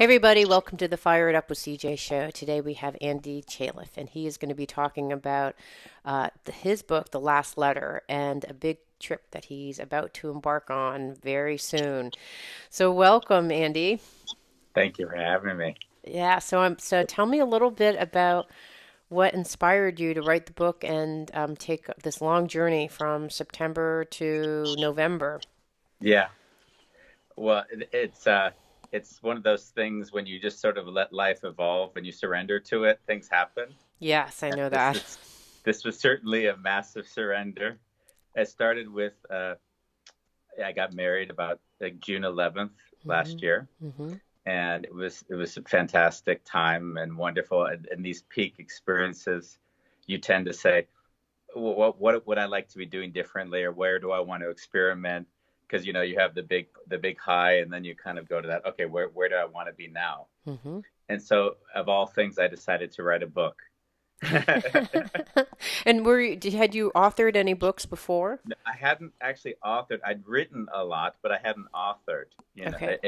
Hey everybody, welcome to the Fire It Up with CJ show. Today we have Andy Chaleff, and he is going to be talking about his book, The Last Letter, and a big trip that he's about to embark on very soon. So welcome, Andy. Thank you for having me. Yeah, so tell me a little bit about what inspired you to write the book and take this long journey from September to November. Yeah. Well, it's one of those things when you just sort of let life evolve and you surrender to it, things happen. Yes, I And know this that. is this was certainly a massive surrender. It started with I got married about like June 11th Hmm. last year, Hmm. and it was a fantastic time and wonderful. And these peak experiences, you tend to say, what would I like to be doing differently, or where do I want to experiment? Because you have the big high, and then you kind of go to that. Okay, where do I want to be now? Hmm. And so, of all things, I decided to write a book. And had you authored any books before? I hadn't actually authored. I'd written a lot, but I hadn't authored. Okay.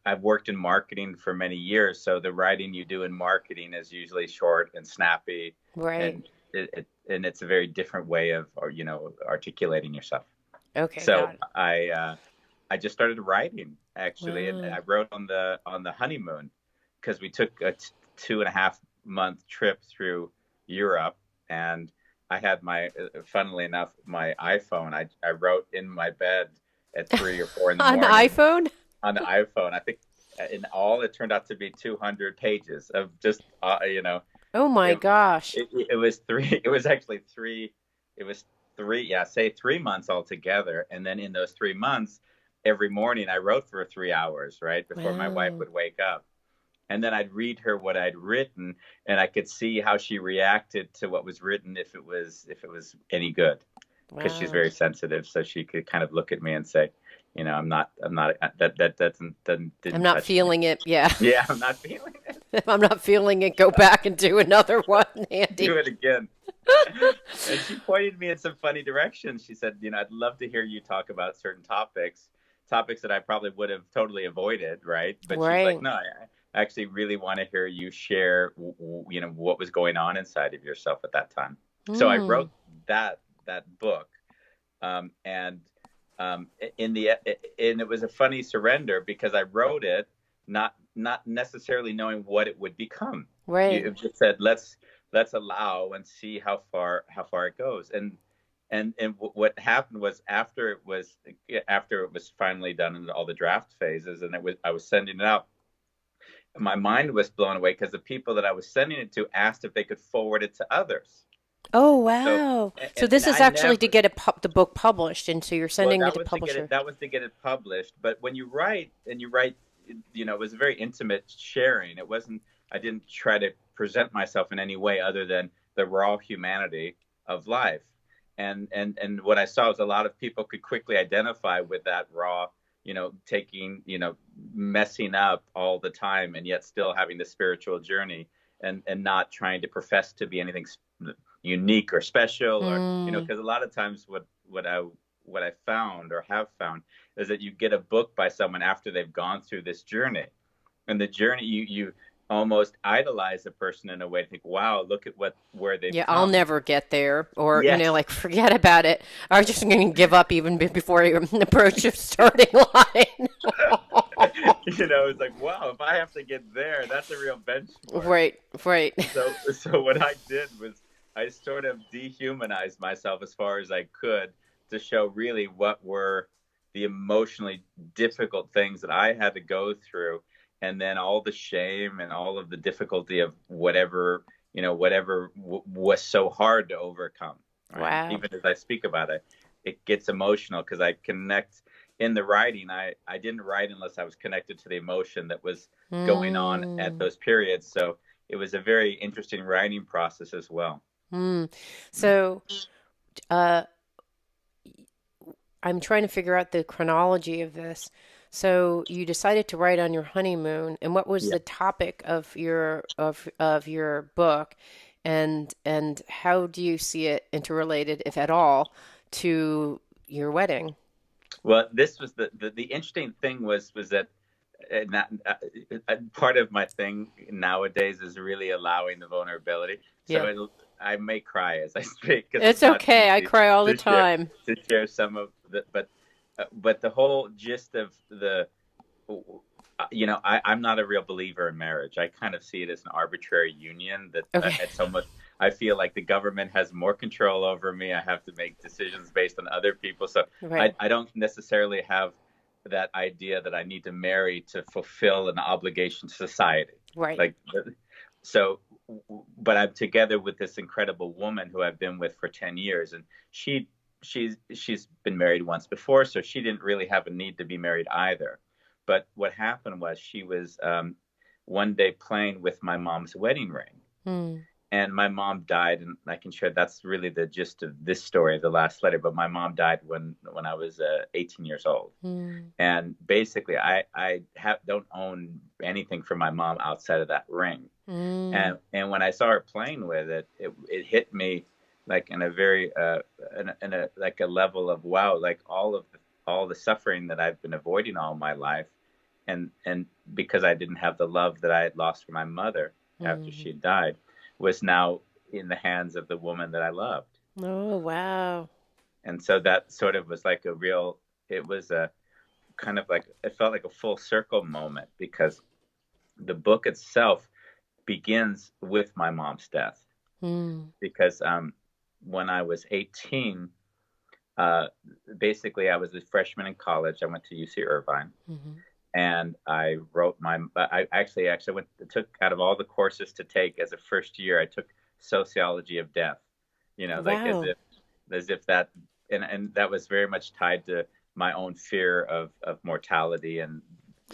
I've worked in marketing for many years, so the writing you do in marketing is usually short and snappy, Right. and it's a very different way of, or articulating yourself. Okay, So got it. I just started writing actually, and Wow. I wrote on the honeymoon because we took a 2.5 month trip through Europe, and I had funnily enough, my iPhone. I wrote in my bed at 3 or 4 in the On the morning iPhone? on the iPhone. I think in all it turned out to be 200 pages of just Oh my it, gosh. it was three. It was actually three. It was three. Yeah, say 3 months altogether. And then in those 3 months, every morning I wrote for 3 hours, right before my wife Wow. would wake up. And then I'd read her what I'd written, and I could see how she reacted to what was written if it was any good, because she's Wow. very sensitive. So she could kind of look at me and say, I'm not that doesn't I'm didn't not touch me. feeling it. Yeah. Yeah, I'm not feeling it. If I'm not feeling it, go back and do another one, Do Andy. it again. And she pointed me in some funny directions. She said, I'd love to hear you talk about certain topics that I probably would have totally avoided, right? But she's like, Right. no, I actually really want to hear you share, what was going on inside of yourself at that time. So I Hmm. wrote that book, and in the and it was a funny surrender because I wrote it not necessarily knowing what it would become. Right. You just said let's allow and see how far it goes. And what happened was after it was finally done in all the draft phases, and I was sending it out, my mind was blown away because the people that I was sending it to asked if they could forward it to others. Oh, So wow. So and this is I actually to never. get the book published, and so you're Well, sending it to publisher. that was to get it published. But when you write and you write, it was a very intimate sharing. It wasn't. I didn't try to present myself in any way other than the raw humanity of life. And what I saw was a lot of people could quickly identify with that raw, taking, messing up all the time, and yet still having the spiritual journey, and not trying to profess to be anything unique or special, or Hmm. because a lot of times what I found or have found is that you get a book by someone after they've gone through this journey, and the journey, you almost idolize a person in a way to think, wow, look at where they've Yeah, I'll come. never get there, or Yes. like forget about it. I was just going to give up even before I approach the starting line. It's like, wow, if I have to get there, that's a real benchmark. Right, right. So what I did was I sort of dehumanized myself as far as I could to show really what were the emotionally difficult things that I had to go through, and then all the shame and all of the difficulty of whatever was so hard to overcome. Right? Wow. Even as I speak about it, it gets emotional because I connect in the writing. I didn't write unless I was connected to the emotion that was going on at Mm, those periods. So it was a very interesting writing process as well. mm. So, uh, I'm trying to figure out the chronology of this. So, you decided to write on your honeymoon, and what was Yeah. the topic of your book, and how do you see it interrelated, if at all, to your wedding? Well, this was the interesting thing was that not, part of my thing nowadays is really allowing the vulnerability. Yeah. I may cry as I speak because It's it's not okay. I easy cry all the to share time. some of the, but the whole gist of the, I'm not a real believer in marriage. I kind of see it as an arbitrary union that Okay. it's almost, I feel like the government has more control over me. I have to make decisions based on other people. So Right. I don't necessarily have that idea that I need to marry to fulfill an obligation to society. Right. Like, so, but I'm together with this incredible woman who I've been with for 10 years, and she's been married once before, so she didn't really have a need to be married either. But what happened was she was one day playing with my mom's wedding ring, Hmm. and my mom died, and I can share that's really the gist of this story, the last letter. But my mom died when I was 18 years old, Hmm. and basically don't own anything from my mom outside of that ring. Hmm. And when I saw her playing with it, it hit me like in a very in a like a level of wow, like all the suffering that I've been avoiding all my life, and because I didn't have the love that I had lost from my mother after Hmm. she died, was now in the hands of the woman that I loved. Oh, wow. And so that sort of was like it was a kind of like, it felt like a full circle moment because the book itself begins with my mom's death. Hmm. Because when I was 18, uh, basically I was a freshman in college. I went to UC Irvine, Hmm. and I wrote I actually took out of all the courses to take as a first year, I took sociology of death. Like Wow. as if that, and that was very much tied to my own fear of mortality and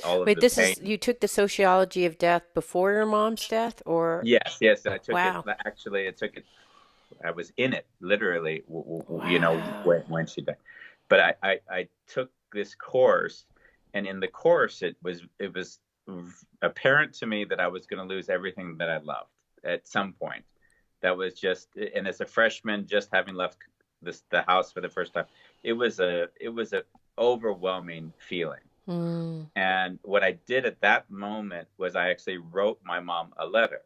all of Wait, the this is, pain. you took the sociology of death before your mom's death, or? Yes, yes, I took it. Wow. Actually, I took it. I was in it literally, Wow. when she died. But I took this course, and in the course, it was apparent to me that I was going to lose everything that I loved at some point. That was just, and as a freshman, just having left the house for the first time, it was a overwhelming feeling. Hmm. And what I did at that moment was I actually wrote my mom a letter,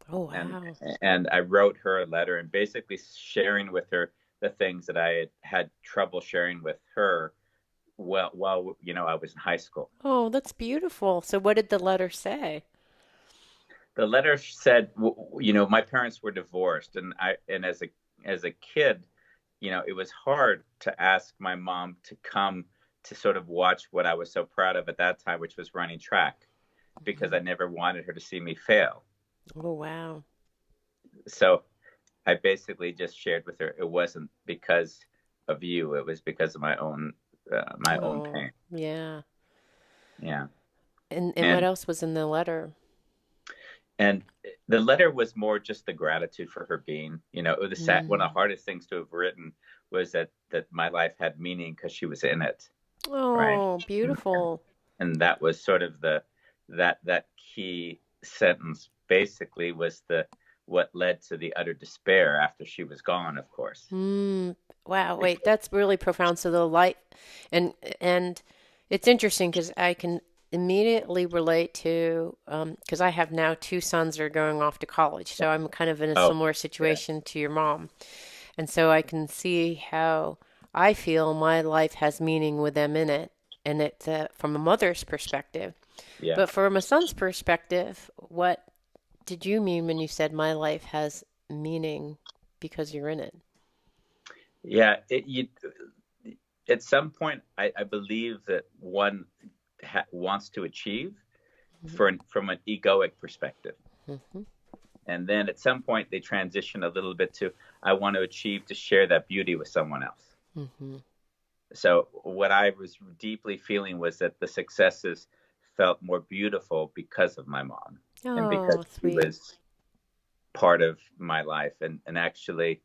Oh, and wow. and I wrote her a letter and basically sharing with her the things that I had trouble sharing with her while I was in high school. Oh, that's beautiful. So what did the letter say? The letter said, my parents were divorced, and as a kid, it was hard to ask my mom to come to sort of watch what I was so proud of at that time, which was running track, because I Hmm. never wanted her to see me fail. Oh, wow. So I basically just shared with her it wasn't because of you; it was because of my own Oh, pain. yeah. Yeah, And what and else was in the letter? and the letter was more just the gratitude for her being. It was one of Mm. the hardest things to have written was that my life had meaning because she was in it, right? Oh, And, beautiful. and that was sort of that key sentence. Basically, was the what led to the utter despair after she was gone, of course. Mm. Wow, wait, Because, that's really profound. So the light, and and it's interesting because I can immediately relate to, because I have now two sons that are going off to college, so I'm kind of in a oh, similar yeah, situation to your mom. And so I can see how I feel my life has meaning with them in it. And it's from a mother's perspective. yeah. But from a son's perspective, what did you mean when you said my life has meaning because you're in it? Yeah, at some point, I believe that one wants to achieve from an egoic perspective. Hmm. And then at some point, they transition a little bit to, I want to achieve to share that beauty with someone else. Hmm. So what I was deeply feeling was that the successes felt more beautiful because of my mom, and because Oh, she sweet. was part of my life. And actually,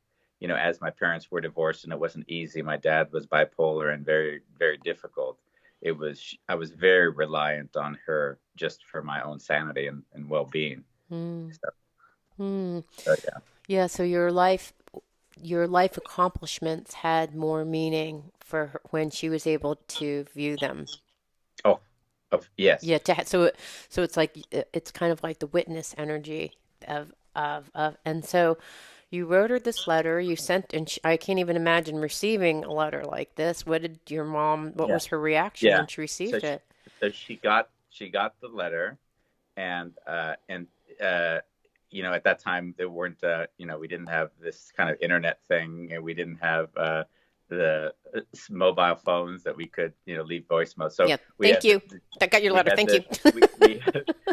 as my parents were divorced and it wasn't easy, my dad was bipolar and very, very difficult. I was very reliant on her just for my own sanity and well-being. Mm. So, Mm. yeah. Yeah, so your life accomplishments had more meaning for her when she was able to view them. Oh, Of yes. Yeah, so it's like it's kind of like the witness energy and so you wrote her this letter, you sent, and I can't even imagine receiving a letter like this. What Yeah. was her reaction Yeah. when she So received she, it? so she got the letter, and uh, at that time there weren't we didn't have this kind of internet thing, and we didn't have the mobile phones that we could leave voicemail. So Yeah, thank you. I got your we letter. had Thank the you.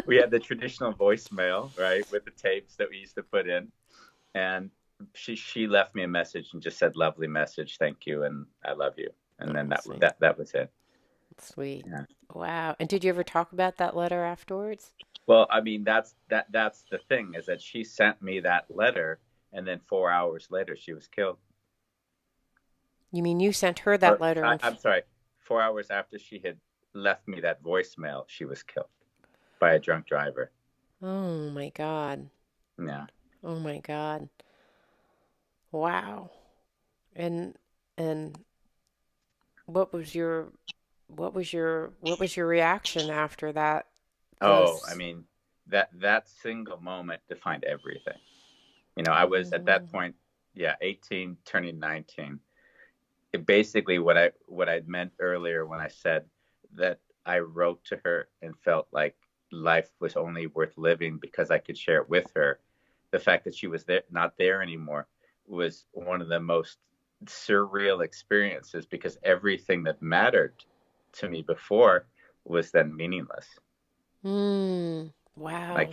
we had the traditional voicemail, right, with the tapes that we used to put in, and she left me a message and just said, "Lovely message, thank you, and I love you," and then Oh, sweet. that was it. Sweet. Yeah. Wow. And did you ever talk about that letter afterwards? Well, I mean, that's the thing, is that she sent me that letter, and then 4 hours later she was killed. You mean you sent her that Or letter I'm sorry, 4 hours after she had left me that voicemail, she was killed by a drunk driver. oh my God. Yeah. Oh my God. Wow. And and what was your what was your reaction after that? Oh, I Because mean, that single moment defined everything. I was at that point, yeah, 18, turning 19. It basically what I meant earlier when I said that I wrote to her and felt like life was only worth living because I could share it with her. The fact that she was there, not there anymore, was one of the most surreal experiences, because everything that mattered to me before was then meaningless. wow. Like,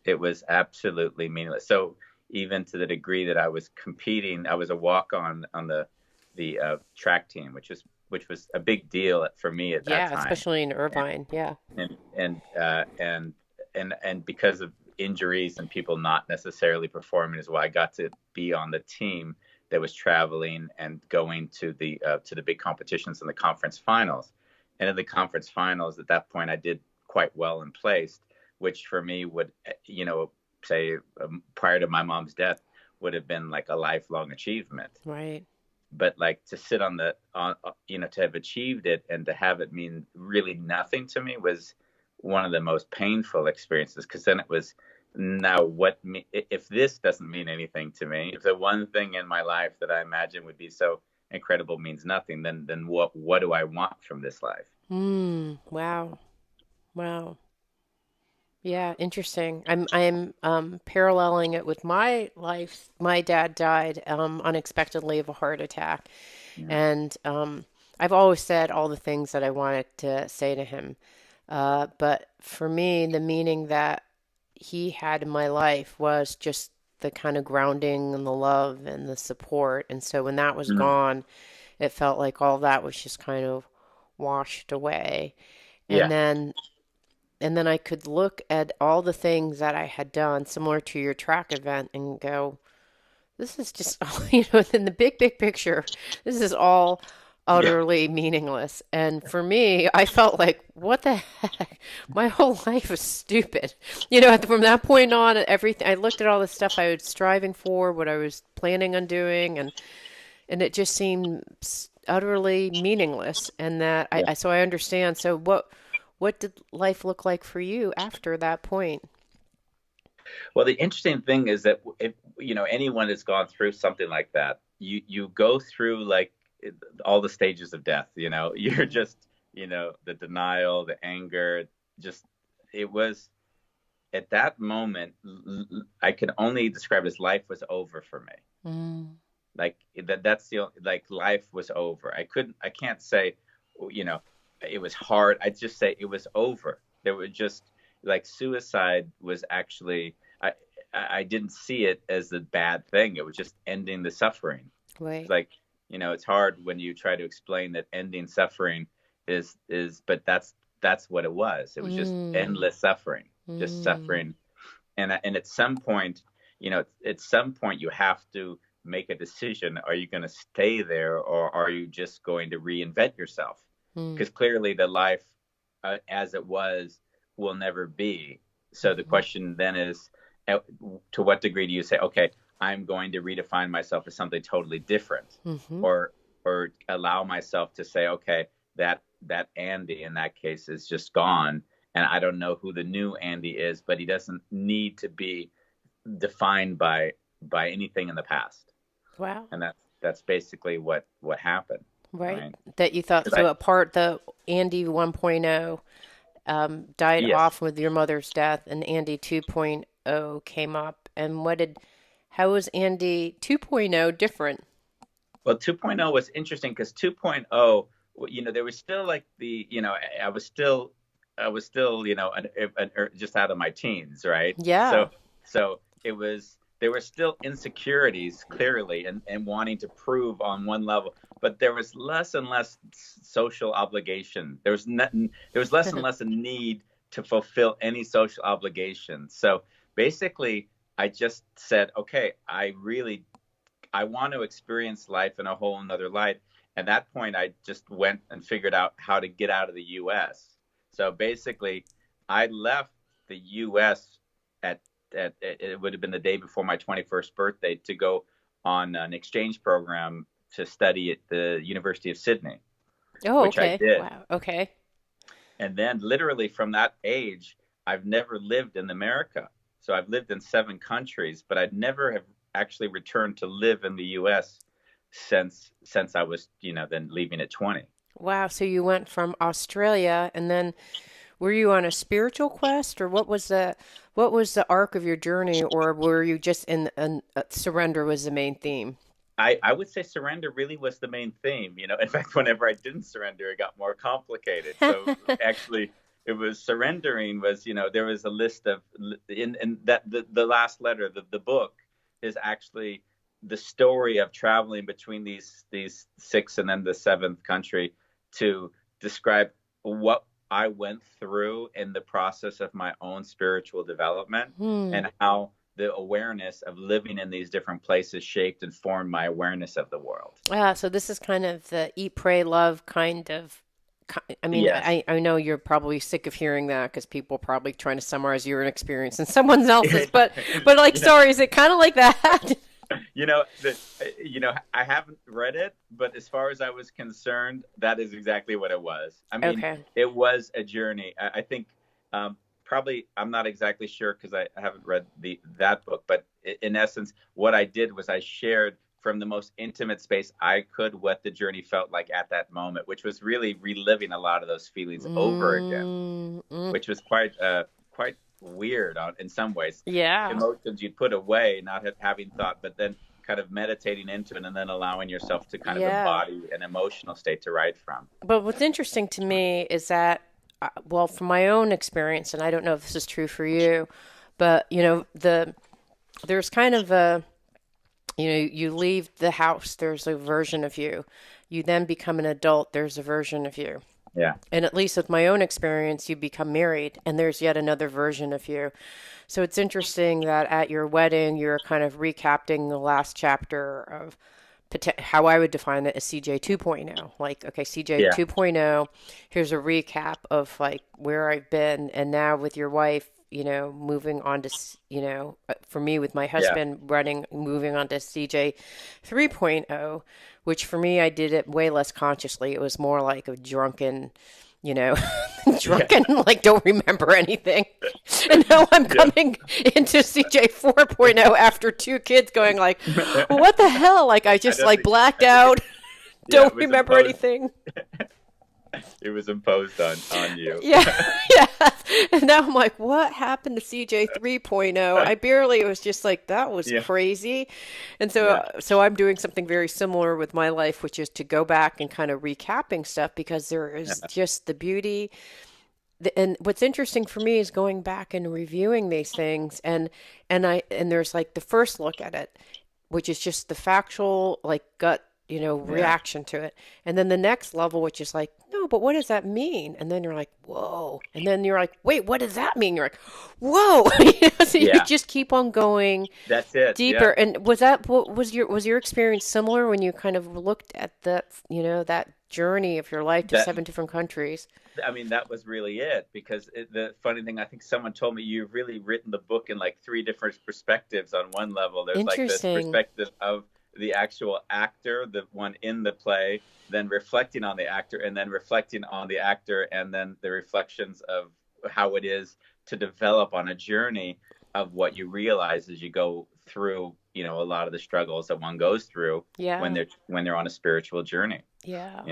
it was absolutely meaningless. So even to the degree that I was competing, I was a walk on the track team, which was a big deal for me at that Yeah, time, especially in Irvine. Yeah. and because of injuries and people not necessarily performing as well, I got to be on the team that was traveling and going to the big competitions in the conference finals. And in the conference finals, at that point, I did quite well and placed, which for me would, say, prior to my mom's death, would have been like a lifelong achievement. Right. But like, to sit to have achieved it and to have it mean really nothing to me was one of the most painful experiences, because then it was, now if this doesn't mean anything to me, if the one thing in my life that I imagine would be so incredible means nothing, then what do I want from this life? Wow. Wow. Yeah, interesting. I'm paralleling it with my life. My dad died unexpectedly of a heart attack, Yeah. and I've always said all the things that I wanted to say to him. But for me, the meaning that he had in my life was just the kind of grounding and the love and the support. And so when that was Mm. gone, it felt like all that was just kind of washed away. And Yeah. then and then I could look at all the things that I had done similar to your track event and go, this is just, in the big picture, this is all Yeah. utterly meaningless. And for me, I felt like, what the heck? My whole life is stupid. From that point on, everything, I looked at all the stuff I was striving for, what I was planning on doing, and it just seemed utterly meaningless. And that Yeah. so I understand. So what did life look like for you after that point? Well, the interesting thing is that if anyone has gone through something like that, you go through, like, all the stages of death. You're Mm, just, the denial, the anger. Just, it was, at that moment, I can only describe it as life was over for me. mm, Like, that's like, life was over. I can't say, you know it was hard. I just say it was over. There was just, like, suicide was actually, I didn't see it as a bad thing. It was just ending the suffering. It's right. like, it's hard when you try to explain that ending suffering but that's what it was. It was just Mm, endless suffering, just mm, suffering. And at some point, you have to make a decision. Are you going to stay there, or are you just going to reinvent yourself? mm, Because clearly the life, as it was, will never be. So the mhm, question then is, uh, to what degree do you say, okay, I'm going to redefine myself as something totally different, mhm, or allow myself to say, okay, that Andy in that case is just gone, and I don't know who the new Andy is, but he doesn't need to be defined by anything in the past. Wow. And that's basically what happened, Right. right? That you thought 'Cause so apart the Andy 1.0 died yes. off with your mother's death and Andy 2.0 came up. And how was Andy 2.0 different? Well, 2.0 was interesting because 2.0, there was still like I was still, just out of my teens, right? Yeah. So there were still insecurities clearly and wanting to prove on one level, but there was less and less social obligation. There was less and less a need to fulfill any social obligation. So basically, I just said, okay, I want to experience life in a whole another light. At that point, I just went and figured out how to get out of the U.S. So basically, I left the U.S. at it would have been the day before my 21st birthday to go on an exchange program to study at the University of Sydney, Oh, which I okay. did. Wow. Okay. And then, literally from that age, I've never lived in America. So I've lived in 7 countries, but I'd never have actually returned to live in the U.S. since I was, then leaving at 20. Wow. So you went from Australia and then were you on a spiritual quest or what was the arc of your journey or were you just in surrender was the main theme? I would say surrender really was the main theme. In fact, whenever I didn't surrender, it got more complicated. So actually, it was surrendering was, there was a list of in that the last letter, the book is actually the story of traveling between these 6 and then the 7th country to describe what I went through in the process of my own spiritual development Hmm. and how the awareness of living in these different places shaped and formed my awareness of the world. So this is kind of the eat, pray, love kind of. I mean, Yes. I know you're probably sick of hearing that because people are probably trying to summarize your experience and someone else's, but like, Yeah. sorry, is it kind of like that? I haven't read it, but as far as I was concerned, that is exactly what it was. I mean, Okay. it was a journey. I think probably I'm not exactly sure because I haven't read that book, but in essence, what I did was I shared from the most intimate space I could what the journey felt like at that moment, which was really reliving a lot of those feelings over again, Mm, mm, which was quite weird in some ways. yeah. Emotions you'd put away, not having thought, but then kind of meditating into it and then allowing yourself to kind of Yeah. embody an emotional state to write from. But what's interesting to me is that, well, from my own experience, and I don't know if this is true for you, but there's kind of you leave the house, there's a version of you. You then become an adult, there's a version of you. Yeah. And at least with my own experience, you become married and there's yet another version of you. So it's interesting that at your wedding, you're kind of recapping the last chapter of how I would define it as CJ 2.0. Like, okay, CJ Yeah. 2.0, here's a recap of like where I've been. And now with your wife, moving on to, for me with my Yeah. husband moving on to CJ 3.0, which for me, I did it way less consciously. It was more like a drunken, you know, Yeah. drunken, like don't remember anything. And now I'm Yeah. coming into CJ 4.0 after 2 kids going like, what the hell? Like I just like blacked I think out, yeah, don't remember anything. it was imposed on you. Yeah, yeah. And now I'm like, what happened to CJ 3.0? It was just like, that was Yeah. crazy. And so, Yeah. so I'm doing something very similar with my life, which is to go back and kind of recapping stuff because there is Yeah. just the beauty. And what's interesting for me is going back and reviewing these things and there's like the first look at it, which is just the factual, like gut, Yeah. reaction to it. And then the next level, which is like, no, but what does that mean? And then you're like, whoa. And then you're like, wait, what does that mean? You're like, whoa. So you Yeah. just keep on going That's it. deeper. Yeah. And what was your experience similar when you kind of looked at that journey of your life to That 7 different countries? I mean, that was really it because the funny thing, I think someone told me you've really written the book in like 3 different perspectives. On one level, there's like this Interesting. perspective of the actual actor, the one in the play, then reflecting on the actor, and then reflecting on the actor, and then the reflections of how it is to develop on a journey of what you realize as you go through, a lot of the struggles that one goes through Yeah. when they're on a spiritual journey. Yeah.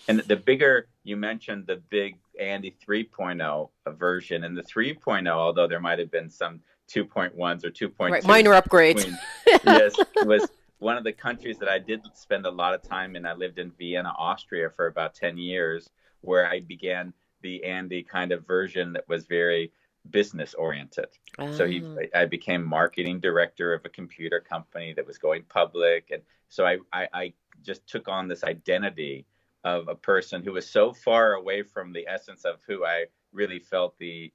And the bigger, you mentioned the big Andy 3.0 version, and the 3.0, although there might have been some 2.1s or Right. 2.2s Minor upgrades. between, yes, was one of the countries that I did spend a lot of time in. I lived in Vienna, Austria for about 10 years, where I began the Andy kind of version that was very business oriented. So Ah. I became marketing director of a computer company that was going public. And so I just took on this identity of a person who was so far away from the essence of who I really felt the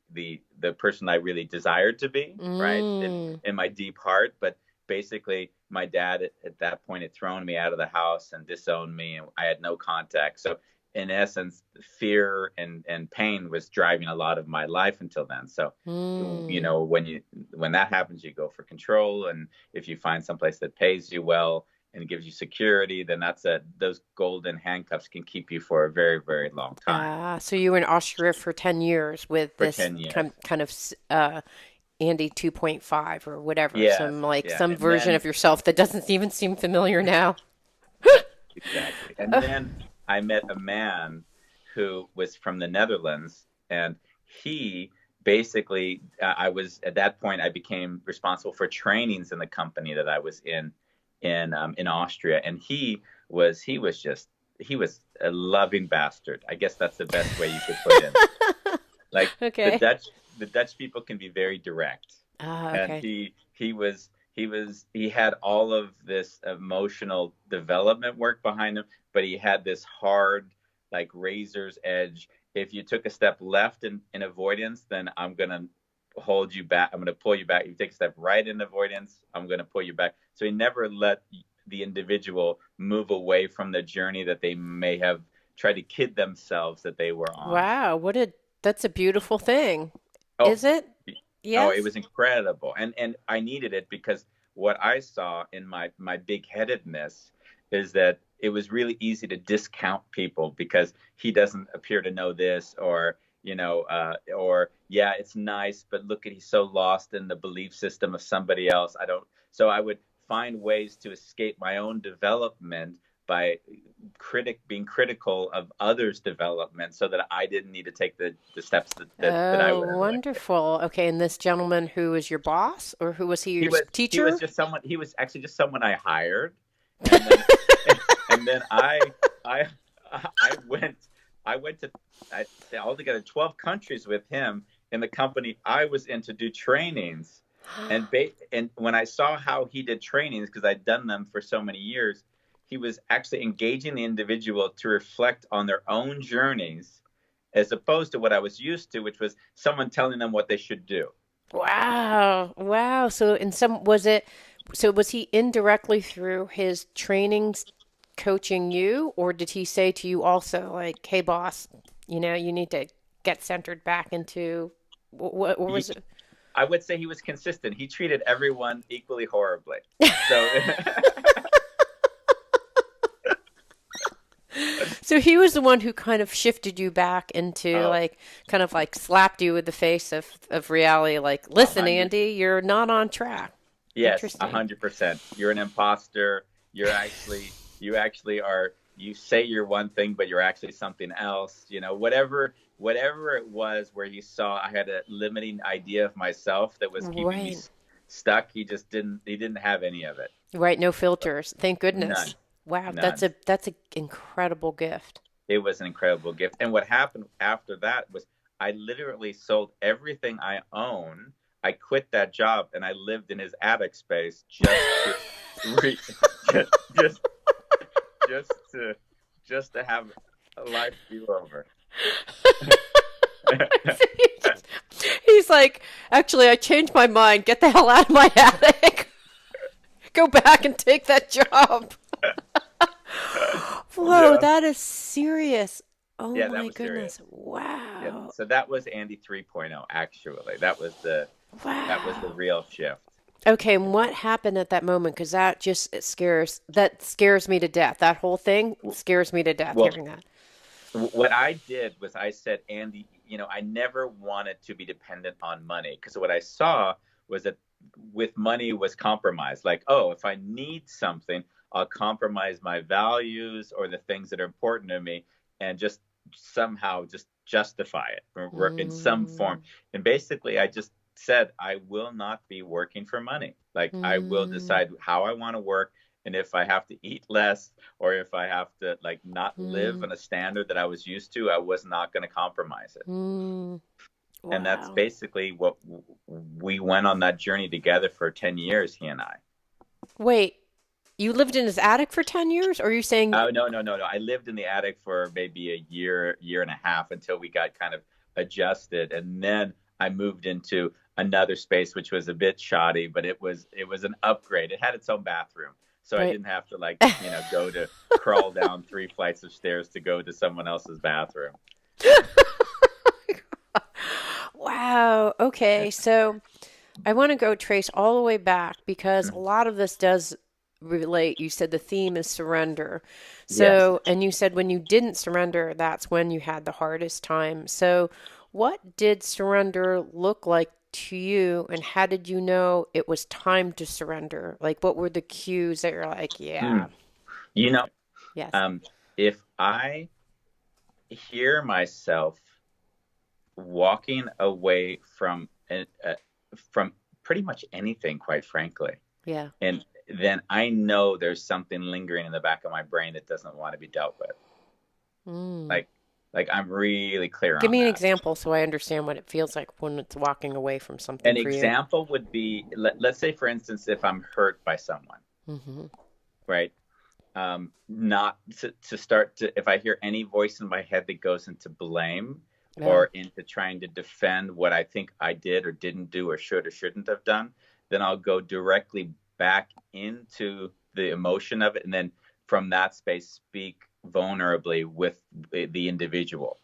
person I really desired to be, right? Mm. In my deep heart. But basically my dad at that point had thrown me out of the house and disowned me, and I had no contact. So in essence, fear and pain was driving a lot of my life until then. So Mm. when that happens, you go for control, and if you find someplace that pays you well and gives you security, then those golden handcuffs can keep you for a very, very long time. Ah, so you were in Austria for 10 years with For this 10 years. kind of Andy 2.5 or whatever, Yes, yeah. some And version then of yourself that doesn't even seem familiar now. exactly. And then I met a man who was from the Netherlands, and he basically, I was at that point, I became responsible for trainings in the company that I was in Austria, and he was a loving bastard. I guess that's the best way you could put it. Like the Okay. Dutch, the Dutch people can be very direct, Ah, and okay. he had all of this emotional development work behind him, but he had this hard, like razor's edge. If you took a step left in avoidance, then I'm gonna hold you back. I'm gonna pull you back. If you take a step right in avoidance, I'm gonna pull you back. So he never let the individual move away from the journey that they may have tried to kid themselves that they were on. Wow, that's a beautiful thing. Oh, Is it? oh, it Yes? was incredible, and I needed it because what I saw in my big headedness is that it was really easy to discount people because he doesn't appear to know this, or or yeah, it's nice, but look at he's so lost in the belief system of somebody else. I don't. So I would find ways to escape my own development by being critical of others' development, so that I didn't need to take the steps that I would Oh, have liked to. wonderful. Okay, and this gentleman who was your boss, or who was he, He your was he was teacher? just someone. He was actually just someone I hired, and then and then I went to altogether 12 countries with him in the company I was in to do trainings. And when I saw how he did trainings, because I'd done them for so many years, he was actually engaging the individual to reflect on their own journeys, as opposed to what I was used to, which was someone telling them what they should do. Wow. Wow. So in some was it so was he indirectly through his trainings coaching you, or did he say to you also like, "Hey boss, you need to get centered back into what He, was it?" I would say he was consistent. He treated everyone equally horribly. So So he was the one who kind of shifted you back into oh, like kind of like slapped you with the face of reality like, a "Listen, hundred. Andy, you're not on track." Yes, a Interesting. 100%. You're an imposter. You actually are. You say you're one thing, but you're actually something else. Whatever it was where he saw I had a limiting idea of myself that was keeping me Right. stuck. He just didn't. He didn't have any of it. Right, no filters. Thank goodness. None. Wow, None. that's a incredible gift. It was an incredible gift. And what happened after that was I literally sold everything I own. I quit that job and I lived in his attic space just to re- just, just just to have a life do over. He's like, actually, I changed my mind. Get the hell out of my attic. Go back and take that job. Whoa, Yeah. that is serious. Oh Yeah, that my was serious. goodness. Yeah. Wow. So that was Andy 3.0 actually. That was the Wow. real shift. Okay, and what happened at that moment? Because that just that scares me to death. That whole thing scares me to death Well, hearing that. what I did was I said, Andy, I never wanted to be dependent on money because what I saw was that with money was compromise. Like, oh, if I need something, I'll compromise my values or the things that are important to me and just somehow just justify it in some form. Mm, And basically, I just said, I will not be working for money. Like, I will mm, decide how I want to work. And if I have to eat less, or if I have to like not live mm, on a standard that I was used to, I was not going to compromise it. mm. And that's Wow. basically what we went on that journey together for 10 years, he and I. Wait, you lived in his attic for 10 years? Or are you saying, Oh, no, no, no, no. I lived in the attic for maybe a year, year and a half until we got kind of adjusted. And then I moved into another space, which was a bit shoddy, but it was an upgrade. It had its own bathroom. So I right? didn't have to like, go to crawl down 3 flights of stairs to go to someone else's bathroom. Wow. Okay. So I want to go trace all the way back because a lot of this does relate. You said the theme is surrender. Yes. So, and you said when you didn't surrender, that's when you had the hardest time. So, what did surrender look like to you, and how did you know it was time to surrender? Like, what were the cues that you're like, yeah, Mm. You know, yes, um, if I hear myself walking away from pretty much anything, quite frankly, yeah. and then I know there's something lingering in the back of my brain that doesn't want to be dealt with. Mm. Like, I'm really clear Give on me an that. example so I understand what it feels like when it's walking away from something An for you. example would be, let's say, for instance, if I'm hurt by someone, Hmm. right? Not to start to, if I hear any voice in my head that goes into blame Yeah. or into trying to defend what I think I did or didn't do or should or shouldn't have done, then I'll go directly back into the emotion of it. And then from that space, speak vulnerably with the individual.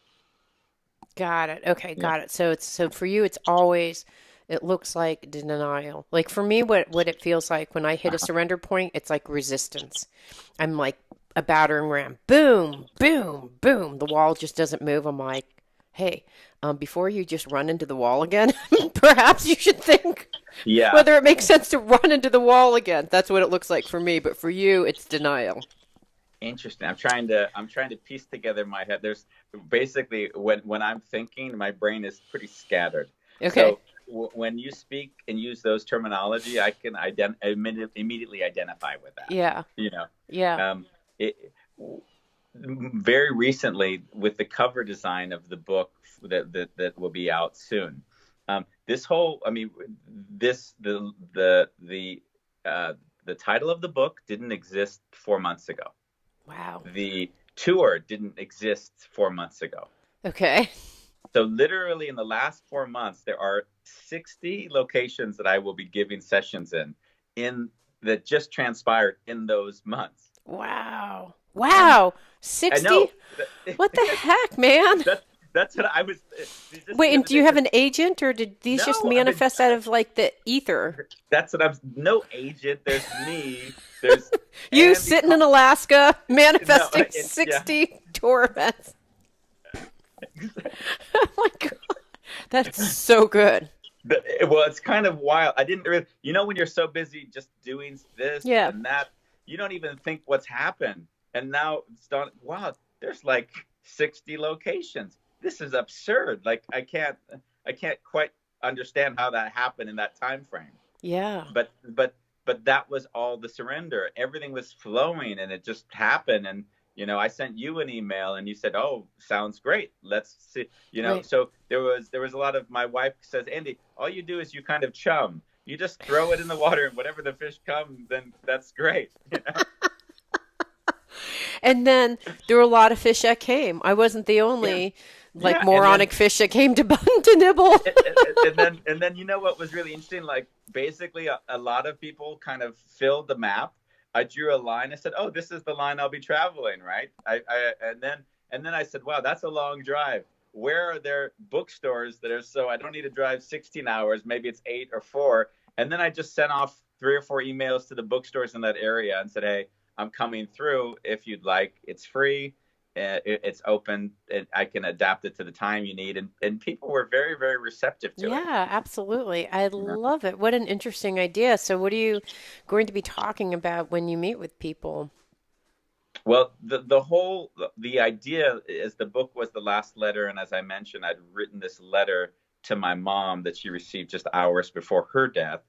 Got it. Okay, Yeah. got it. So for you it's always it looks like denial. Like for me what it feels like when I hit a Uh-huh. surrender point, it's like resistance. I'm like a battering ram. Boom, boom, boom. The wall just doesn't move. I'm like, "Hey, before you just run into the wall again, perhaps you should think Yeah. whether it makes sense to run into the wall again." That's what it looks like for me, but for you it's denial. Interesting. I'm trying to piece together my head. There's basically when I'm thinking, my brain is pretty scattered. Okay. So when you speak and use those terminology, I can immediately identify with that. Yeah. You know, Yeah. it very recently with the cover design of the book that will be out soon. This whole, I mean, this the title of the book didn't exist 4 months ago. Wow. The tour didn't exist 4 months ago. Okay. So literally in the last 4 months, there are 60 locations that I will be giving sessions in that just transpired in those months. Wow. And Wow. I 60? know What the heck, man? that that's what I was just Wait, the and other do you day. have Cause an agent or did these just no, I mean manifest out of like the ether? that's what I'm. No agent. There's me. There's You Andy. sitting in Alaska No, manifesting yeah. 60 tour events. Oh my God. That's so good. Well, it's kind of wild. I didn't really, when you're so busy just doing this Yeah. and that, you don't even think what's happened. And now it's done. Wow, there's like 60 locations. This is absurd. Like I can't quite understand how that happened in that time frame. Yeah. But that was all the surrender. Everything was flowing and it just happened. And I sent you an email and you said, "Oh, sounds great. Let's see." Right. So there was a lot of, my wife says, "Andy, all you do is you kind of chum. You just throw it in the water and whatever the fish come, then that's great." And then there were a lot of fish that came. I wasn't the Yeah. only like Yeah, and then moronic fish that came to to nibble. and then what was really interesting, like basically a lot of people kind of filled the map. I drew a line. I said, "Oh, this is the line I'll be traveling, right?" And then I said, "Wow, that's a long drive. Where are there bookstores that are so I don't need to drive 16 hours, maybe it's 8 or 4, And then I just sent off 3 or 4 emails to the bookstores in that area and said, "Hey, I'm coming through. If you'd like, it's free. It's open. I can adapt it to the time you need." And people were very, very receptive to it. Yeah, absolutely. I You know? love it. What an interesting idea. So, what are you going to be talking about when you meet with people? Well, the idea is the book was the last letter, and as I mentioned, I'd written this letter to my mom that she received just hours before her death,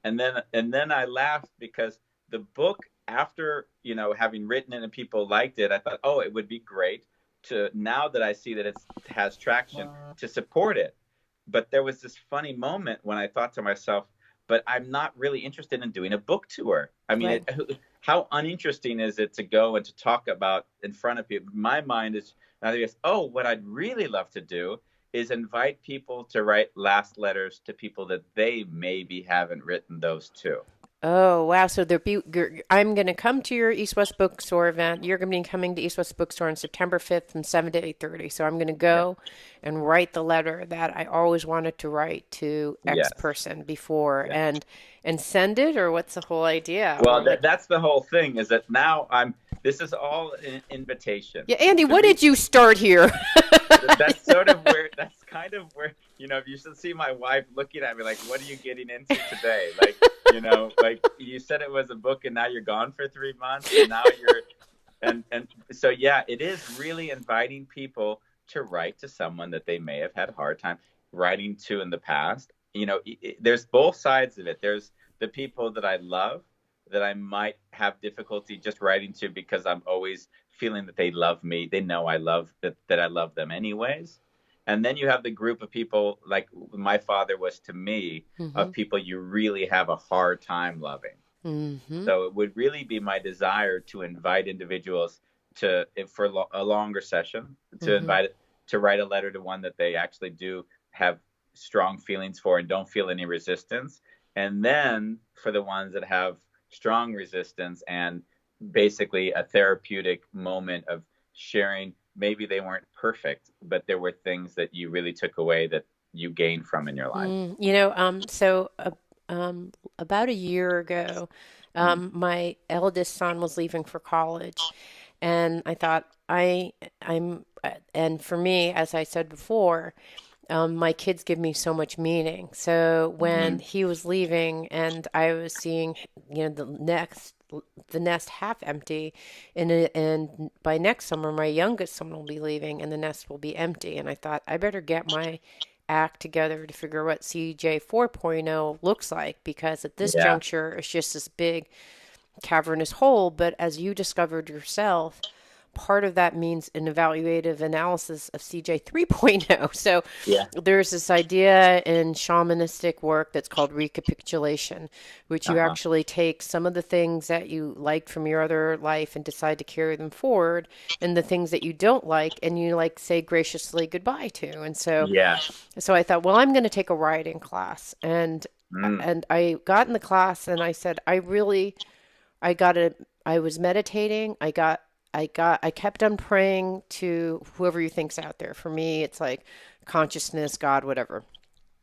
and then I laughed because the book, after having written it and people liked it, I thought, oh, it would be great to, now that I see that it has traction, to support it. But there was this funny moment when I thought to myself, but I'm not really interested in doing a book tour. I mean, Right. how uninteresting is it to go and to talk about in front of people? My mind is now, oh, what I'd really love to do is invite people to write last letters to people that they maybe haven't written those to. Oh, wow. So I'm going to come to your East West Bookstore event. You're going to be coming to East West Bookstore on September 5th from 7 to 8:30. So I'm going to Yeah. go and write the letter that I always wanted to write to X Yes. person before Yeah. and send it, or what's the whole idea? Or Well, like, that's the whole thing, is that now this is all an invitation. yeah, Andy, The what re, did you start here? that's kind of where, you should see my wife looking at me like, what are you getting into today? Like, like, you said it was a book and now you're gone for 3 months, and now you're, and so, yeah, it is really inviting people to write to someone that they may have had a hard time writing to in the past. There's both sides of it. There's the people that I love that I might have difficulty just writing to because I'm always feeling that they love me. They know that I love them anyways. And then you have the group of people like my father was to me, Hmm. of people you really have a hard time loving. Hmm. So it would really be my desire to invite individuals to, if for a longer session, to Hmm. invite to write a letter to one that they actually do have strong feelings for and don't feel any resistance. And then for the ones that have strong resistance and basically a therapeutic moment of sharing, maybe they weren't perfect, but there were things that you really took away that you gained from in your life. About a year ago, Mm. my eldest son was leaving for college, and I thought and for me, as I said before, my kids give me so much meaning. So when Mm. he was leaving, and I was seeing, the nest half empty, and by next summer, my youngest son will be leaving, and the nest will be empty. And I thought I better get my act together to figure what CJ 4.0 looks like, because at this Yeah. juncture, it's just this big cavernous hole. But as you discovered yourself, part of that means an evaluative analysis of CJ 3.0. So Yeah. there's this idea in shamanistic work that's called recapitulation, which you Uh-huh. actually take some of the things that you liked from your other life and decide to carry them forward, and the things that you don't like, and you like say graciously goodbye to. And Yes. so I thought, well, I'm going to take a writing class, Mm. and I got in the class and I said, I got to, I was meditating. I kept on praying to whoever you think's out there. For me, it's like consciousness, God, whatever.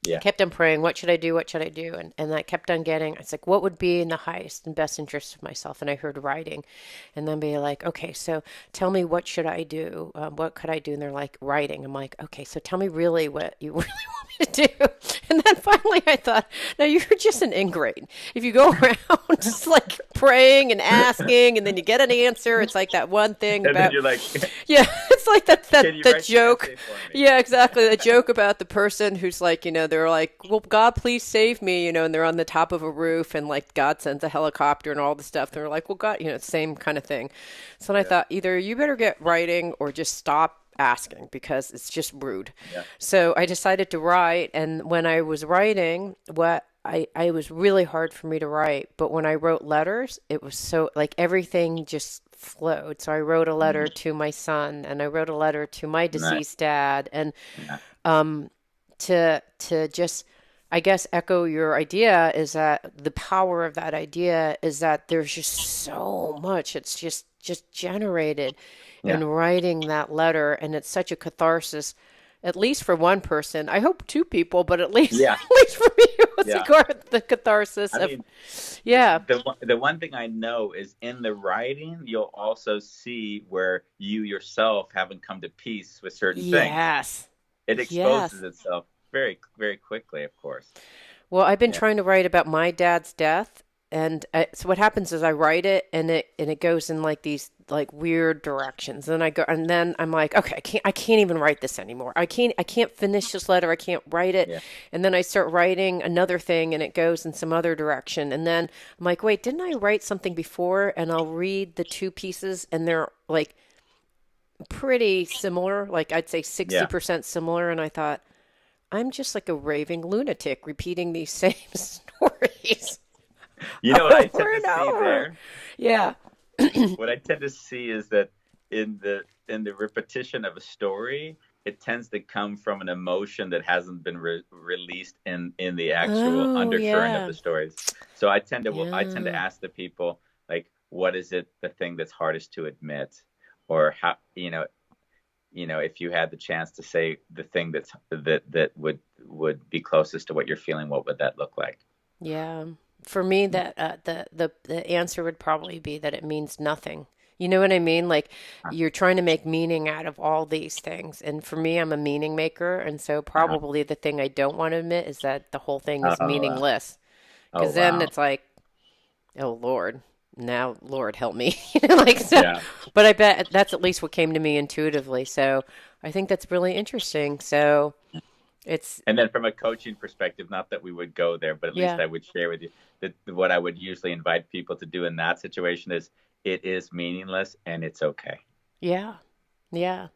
I Yeah. kept on praying, what should I do? What should I do? And I kept on getting, it's like, what would be in the highest and best interest of myself? And I heard writing, and then be like, okay, so tell me, what should I do? What could I do? And they're like, writing. I'm like, okay, so tell me really what you really want me to do. And then finally I thought, no, you're just an ingrate. If you go around just like praying and asking, and then you get an answer, it's like that one thing And then about, you're like, yeah, it's like can you the write the joke. essay for me? Yeah, exactly. The joke about the person who's like, they're like, well, God, please save me, and they're on the top of a roof, and like God sends a helicopter and all the stuff. And they're like, well, God, same kind of thing. So then I Yeah. thought, either you better get writing or just stop asking, because it's just rude. Yeah. So I decided to write. And when I was writing, I was really hard for me to write. But when I wrote letters, it was so like everything just flowed. So I wrote a letter Mm. to my son, and I wrote a letter to my Nice. deceased dad, and Yeah. to just, I guess, echo your idea, is that the power of that idea is that there's just so much. It's just generated in Yeah. writing that letter, and it's such a catharsis. at least for one person. I hope two people, but at least Yeah, at least for me, it was yeah. the catharsis I of mean, yeah. the one thing I know is in the writing, you'll also see where you yourself haven't come to peace with certain things. Yes. It exposes Yes. itself very quickly, of course. Well, I've been Yeah, trying to write about my dad's death, and so what happens is I write it, and it goes in like these like weird directions. And I go, and then I'm like, okay, I can't even write this anymore. I can't finish this letter. I can't write it. yeah, And then I start writing another thing, and it goes in some other direction. And then I'm like, wait, didn't I write something before? And I'll read the two pieces, and they're like pretty similar. Like I'd say yeah. 60% similar. And I thought, I'm just like a raving lunatic repeating these same stories You know what I over tend to and see over. there? Yeah. What I tend to see is that in the repetition of a story, it tends to come from an emotion that hasn't been released in the actual Oh, undercurrent of yeah. the stories. So I tend to Yeah. ask the people like, what is it the thing that's hardest to admit, or how if you had the chance to say the thing that would be closest to what you're feeling, what would that look like? Yeah. For me, that the answer would probably be that it means nothing. You know what I mean? Like you're trying to make meaning out of all these things. And for me, I'm a meaning maker. And so Uh-huh. probably the thing I don't want to admit is that the whole thing is Oh, meaningless. oh Because then wow. it's like, oh Lord, now Lord help me. You know, like so. Yeah. But I bet that's at least what came to me intuitively. So I think that's really interesting. So it's And then from a coaching perspective, not that we would go there, but at least yeah, I would share with you that what I would usually invite people to do in that situation is it is meaningless and it's okay. yeah, yeah.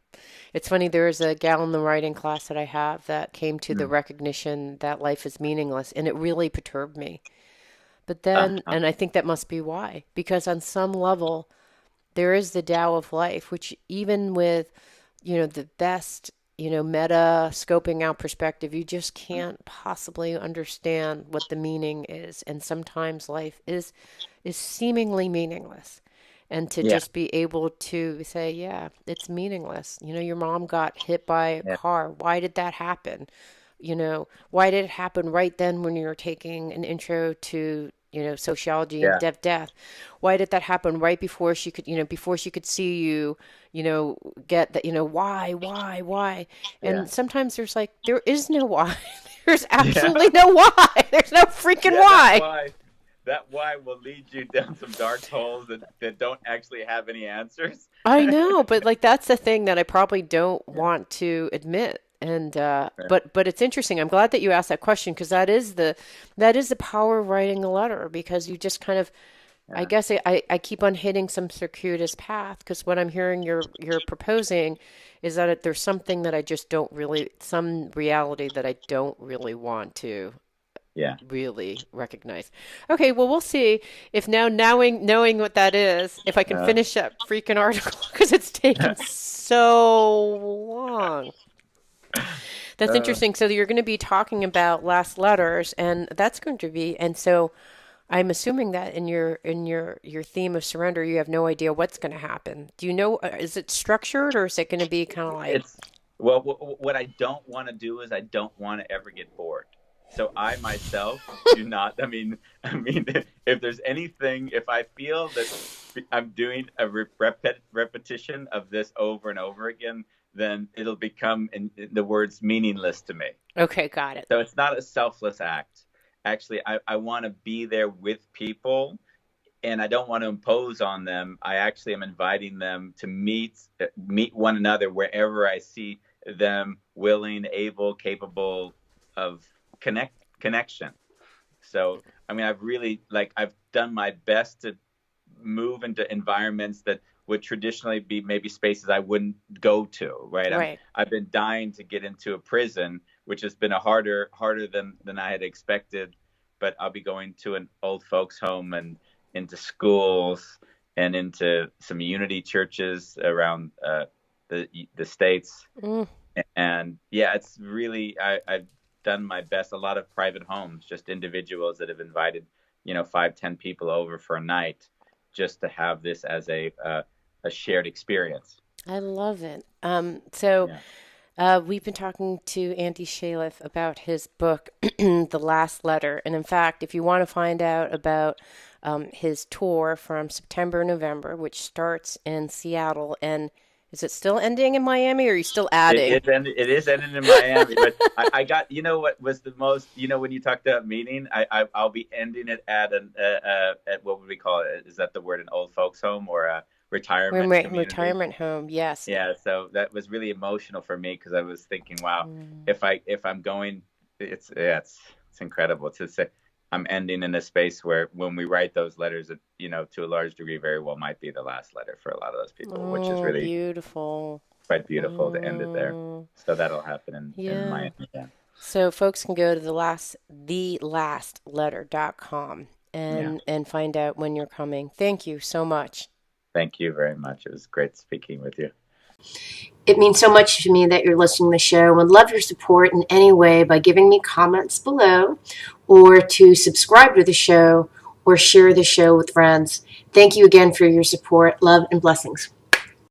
It's funny. There was a gal in the writing class that I have that came to the Mm. recognition that life is meaningless, and it really perturbed me. But then, Uh, and I think that must be why, because on some level, there is the Tao of life, which even with, the best, meta scoping out perspective, you just can't possibly understand what the meaning is. And sometimes life is seemingly meaningless. And to yeah, just be able to say, yeah, it's meaningless. Your mom got hit by a yeah, car. Why did that happen? Why did it happen right then when you were taking an intro to, sociology and yeah, death? Why did that happen right before she could see you, get that, why? yeah, And sometimes there is no why. There's yeah, absolutely no why. There's no freaking yeah. why. That why will lead you down some dark holes that don't actually have any answers. I know, but like that's the thing that I probably don't Yeah, want to admit. And yeah, but it's interesting. I'm glad that you asked that question because that is the power of writing a letter because you just kind of I yeah, guess I keep on hitting some circuitous path because what I'm hearing you're proposing is that there's something that I just don't really some reality that I don't really want to yeah. really recognize. Okay, well, we'll see if now knowing what that is, if I can Uh, finish that freaking article because it's taken so long. That's uh, interesting. So you're going to be talking about last letters, and that's going to be, and so I'm assuming that in your theme of surrender, you have no idea what's going to happen. Do you know? Is it structured, or is it going to be kind of like, it's well, what I don't want to do is I don't want to ever get bored. So I myself do not. I mean, if there's anything, if I feel that I'm doing a repetition of this over and over again, then it'll become, in the words, meaningless to me. okay, got it. So it's not a selfless act. Actually, I want to be there with people and I don't want to impose on them. I actually am inviting them to meet one another wherever I see them willing, able, capable of connection. So I mean, I've done my best to move into environments that would traditionally be maybe spaces I wouldn't go to. Right? Right. I've been dying to get into a prison, which has been a harder than I had expected. But I'll be going to an old folks home and into schools and into some unity churches around the states. Mm. And yeah, it's really I've done my best. A lot of private homes, just individuals that have invited 5, 10 people over for a night, just to have this as a shared experience. I love it. So Yeah. We've been talking to Andy Chaleff about his book, The Last Letter. And in fact, if you want to find out about his tour from September, November, which starts in Seattle, and is it still ending in Miami, or are you still adding? It is ending in Miami, but I got, you know what was the most, when you talked about meaning, I'll be ending it at at what would we call it? Is that the word, an old folks home or a retirement community? Retirement home, yes. Yeah, so that was really emotional for me because I was thinking, wow, Mm. if I'm going, it's incredible to say I'm ending in a space where when we write those letters, it, to a large degree, very well might be the last letter for a lot of those people, which is Oh, really beautiful. quite beautiful to end it there. Mm, So that'll happen in yeah. Miami. Yeah, So folks can go to thelastletter.com yeah. and find out when you're coming. Thank you so much. Thank you very much. It was great speaking with you. It means so much to me that you're listening to the show and would love your support in any way by giving me comments below or to subscribe to the show or share the show with friends. Thank you again for your support. Love and blessings.